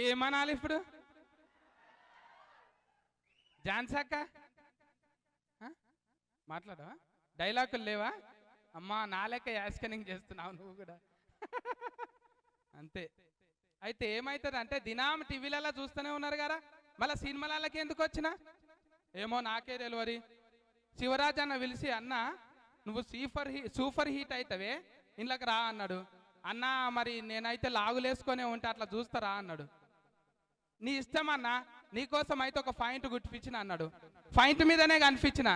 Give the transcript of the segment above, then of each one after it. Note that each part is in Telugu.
ఏమనాలి ఇప్పుడు? జాన్సక్క మాట్లాడవా? డైలాగులు లేవా? అమ్మా నా లెక్క యాస్కనింగ్ చేస్తున్నావు నువ్వు కూడా. అంతే. అయితే ఏమవుతుంది అంటే దినాం టీవీలలో చూస్తూనే ఉన్నారు కదా, మళ్ళీ సినిమాలకి ఎందుకు వచ్చినా ఏమో నాకే తెలియదు. శివరాజ్ అన్న పిలిచి అన్న నువ్వు సూపర్ హీట్ అవుతావే ఇంట్లోకి రా అన్నాడు. అన్న మరి నేనైతే లాగులేసుకొనే ఉంటే అట్లా చూస్తారా అన్నాడు. నీ ఇష్టం అన్న, నీకోసం అయితే ఒక పాయింట్ గుర్తిపించిన అన్నాడు. పాయింట్ మీదనే కనిపించిన.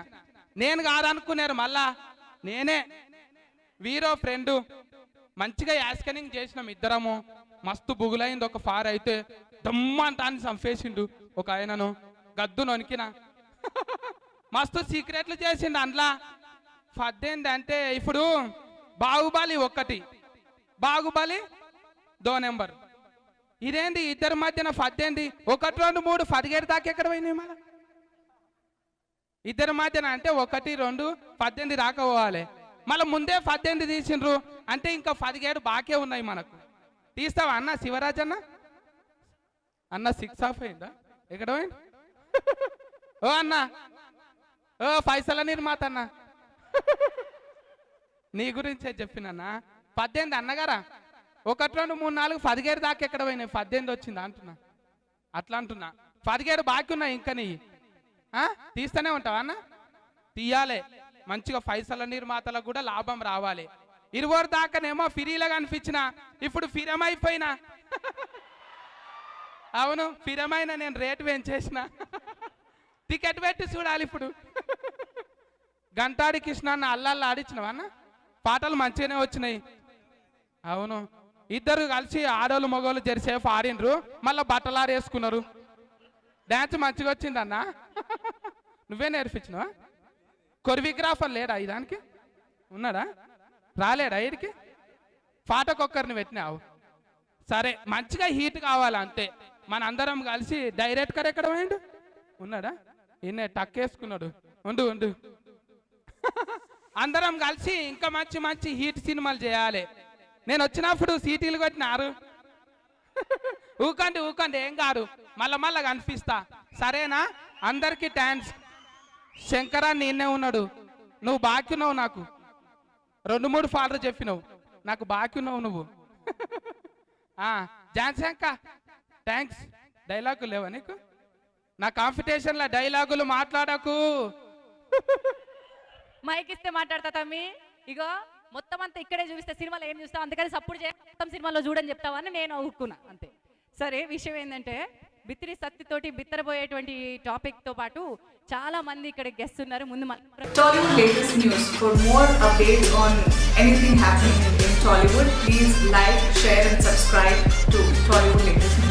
నేను కాదనుకున్నారు మళ్ళా, నేనే వీరో ఫ్రెండు మంచిగా యాస్కనింగ్ చేసినాం ఇద్దరము. మస్తు బుగులైంది. ఒక ఫార్ అయితే దమ్మంటాన్ని చంపేసిండు ఒక ఆయనను, గద్దు నొనికిన. మస్తు సీక్రెట్లు చేసిండు అందులో. పద్దెనిమిది అంటే ఇప్పుడు బాహుబలి 1, బాహుబలి 2 నెంబర్. ఇదేంటి ఇద్దరి మధ్యన 18, 1, 2, 3, 17 దాకా ఎక్కడ పోయినాయి మళ్ళీ ఇద్దరి మధ్యన? అంటే 1, 2, 18 దాకా పోవాలి. మళ్ళీ ముందే 18 తీసిండ్రు అంటే ఇంకా 17 బాకే ఉన్నాయి మనకు. తీస్తావా అన్న? శివరాజ్ అన్న అన్న 6 ఆఫ్ అయిందా? ఎక్కడ పోయింది? ఓ అన్న, ఓ పైసల నిర్మాత అన్న, నీ గురించే చెప్పినన్నా. 18 అన్నగారా. 1, 2, 3, 4, 17 దాకా ఎక్కడ పోయినాయి? 18 వచ్చింది అంటున్నా. అట్లా అంటున్నా. 17 బాకీ ఉన్నాయి ఇంకా. నీ తీస్తూనే ఉంటావా అన్న? తీయాలి. మంచిగా పైసల నిర్మాతలకు కూడా లాభం రావాలి. 20 దాకానేమో ఫిరీలాగా అనిపించిన, ఇప్పుడు ఫిరమైపోయినా. అవును ఫిరమైన, నేను రేటు పెంచేసిన. టికెట్ పెట్టి చూడాలి ఇప్పుడు. గంటాడి కృష్ణ అన్న అల్లల్లా ఆడిచ్చినావా అన్న? పాటలు మంచిగానే వచ్చినాయి. అవును, ఇద్దరు కలిసి ఆడోళ్ళు మగోళ్ళు జరిసేపు ఆడినరు, మళ్ళీ బట్టలు ఆడేసుకున్నారు. డ్యాన్స్ మంచిగా వచ్చిందన్న. నువ్వే నేర్పించినవా? కొరియోగ్రాఫర్ లేడా ఇదానికి? ఉన్నాడా? రాలేడా వీడికి? పాటకొక్కరిని పెట్టినావు. సరే మంచిగా హీట్ కావాలి అంతే. మన అందరం కలిసి డైరెక్టర్ ఎక్కడ పోయిండు? ఉన్నాడా? ఈయన టక్కేసుకున్నాడు. ఉండు అందరం కలిసి ఇంకా మంచి మంచి హీట్ సినిమాలు చేయాలి. నేను వచ్చినప్పుడు సీటీలు కొట్టినారు. ఊకండి ఏం కాదు, మళ్ళా కనిపిస్తా. సరేనా? అందరికీ థ్యాంక్స్. శంకరా నిన్నే ఉన్నాడు, నువ్వు బాకీ ఉన్నావు నాకు. 2, 3 ఫార్లు చెప్పినావు, నాకు బాకీ ఉన్నావు నువ్వు. జాన్సంక థ్యాంక్స్. డైలాగులు లేవా నీకు? నా కాంపిటీషన్లో డైలాగులు మాట్లాడకు. మైక్ ఇస్తే మాట్లాడతా తమ్మి. ఇగో మొత్తం అంతా ఇక్కడే చూపిస్తే సినిమాలో ఏం చూస్తావు, అందుకని సపోర్ట్ చేయ మొత్తం సినిమాలో చూడని చెప్తావని నేను ఊరుకున్నా అంతే. సరే, విషయం ఏంటంటే బిత్తిరి సత్తితోటి బిత్తరబోయేటువంటి టాపిక్ తో పాటు చాలా మంది ఇక్కడ గెస్ట్ ఉన్నారు. ముందు Tollywood latest news. For more updates on anything happening in Tollywood, please like, share and subscribe to Tollywood latest news.